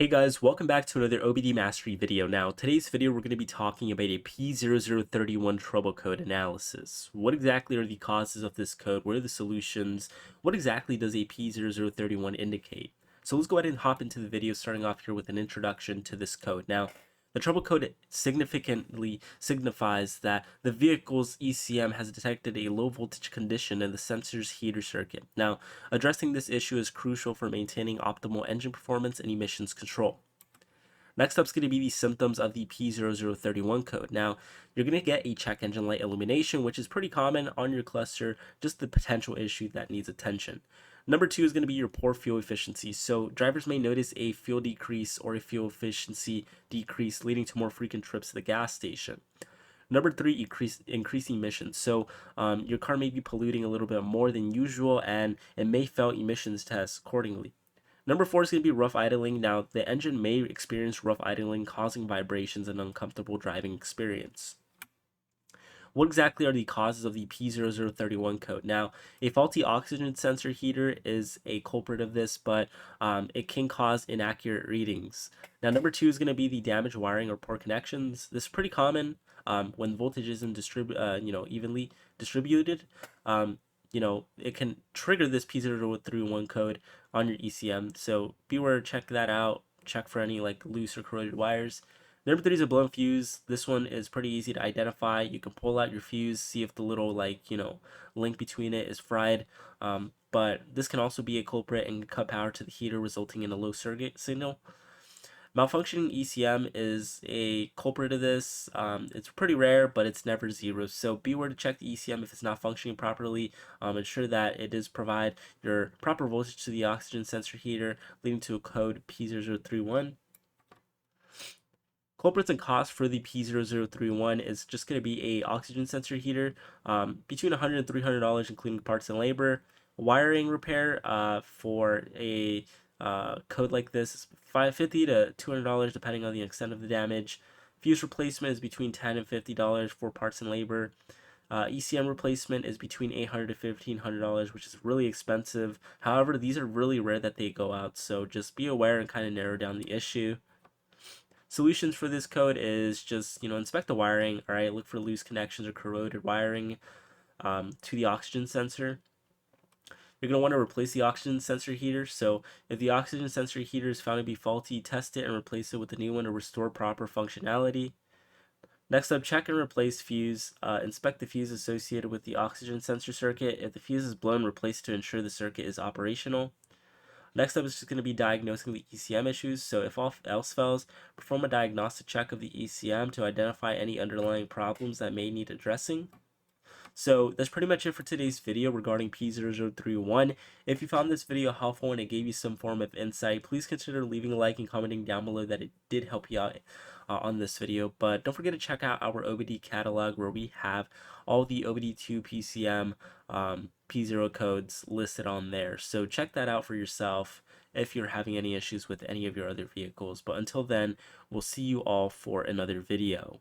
Hey guys, welcome back to another OBD Mastery video. Now, today's video we're going to be talking about a P0031 trouble code analysis. What exactly are the causes of this code? What are the solutions? What exactly does a P0031 indicate? So let's go ahead and hop into the video, starting off here with an introduction to this code. Now, the trouble code significantly signifies that the vehicle's ECM has detected a low voltage condition in the sensor's heater circuit. Now, addressing this issue is crucial for maintaining optimal engine performance and emissions control. Next up is going to be the symptoms of the P0031 code. Now, you're going to get a check engine light illumination, which is pretty common on your cluster, just the potential issue that needs attention. Number two is going to be your poor fuel efficiency. So drivers may notice a fuel decrease or a fuel efficiency decrease, leading to more frequent trips to the gas station. Number three, increasing emissions. So your car may be polluting a little bit more than usual, and it may fail emissions tests accordingly. Number four is going to be rough idling. Now, the engine may experience rough idling, causing vibrations and uncomfortable driving experience. What exactly are the causes of the P0031 code? Now, a faulty oxygen sensor heater is a culprit of this, but it can cause inaccurate readings. Now, number two is going to be the damaged wiring or poor connections. This is pretty common when voltage isn't evenly distributed. It can trigger this P0031 code on your ECM. So beware, check that out. Check for any like loose or corroded wires. Number three is a blown fuse. This one is pretty easy to identify. You can pull out your fuse, see if the little link between it is fried. But this can also be a culprit and cut power to the heater, resulting in a low circuit signal. Malfunctioning ECM is a culprit of this. It's pretty rare, but it's never zero. So beware to check the ECM if it's not functioning properly. Ensure that it does provide your proper voltage to the oxygen sensor heater, leading to a code P0031. Culprits and costs for the P0031 is just going to be a oxygen sensor heater, between $100 and $300, including parts and labor. Wiring repair for a code like this is $50 to $200, depending on the extent of the damage. Fuse replacement is between $10 and $50 for parts and labor. ECM replacement is between $800 to $1,500, which is really expensive. However, these are really rare that they go out, so just be aware and kind of narrow down the issue. Solutions for this code is just, inspect the wiring, all right? Look for loose connections or corroded wiring to the oxygen sensor. You're going to want to replace the oxygen sensor heater. So if the oxygen sensor heater is found to be faulty, test it and replace it with a new one to restore proper functionality. Next up, check and replace fuse. Inspect the fuse associated with the oxygen sensor circuit. If the fuse is blown, replace it to ensure the circuit is operational. Next up is just going to be diagnosing the ECM issues. So if all else fails, perform a diagnostic check of the ECM to identify any underlying problems that may need addressing. So that's pretty much it for today's video regarding P0031. If you found this video helpful and it gave you some form of insight, please consider leaving a like and commenting down below that it did help you out on this video. But don't forget to check out our OBD catalog, where we have all the OBD2 PCM P0 codes listed on there. So check that out for yourself if you're having any issues with any of your other vehicles. But until then, we'll see you all for another video.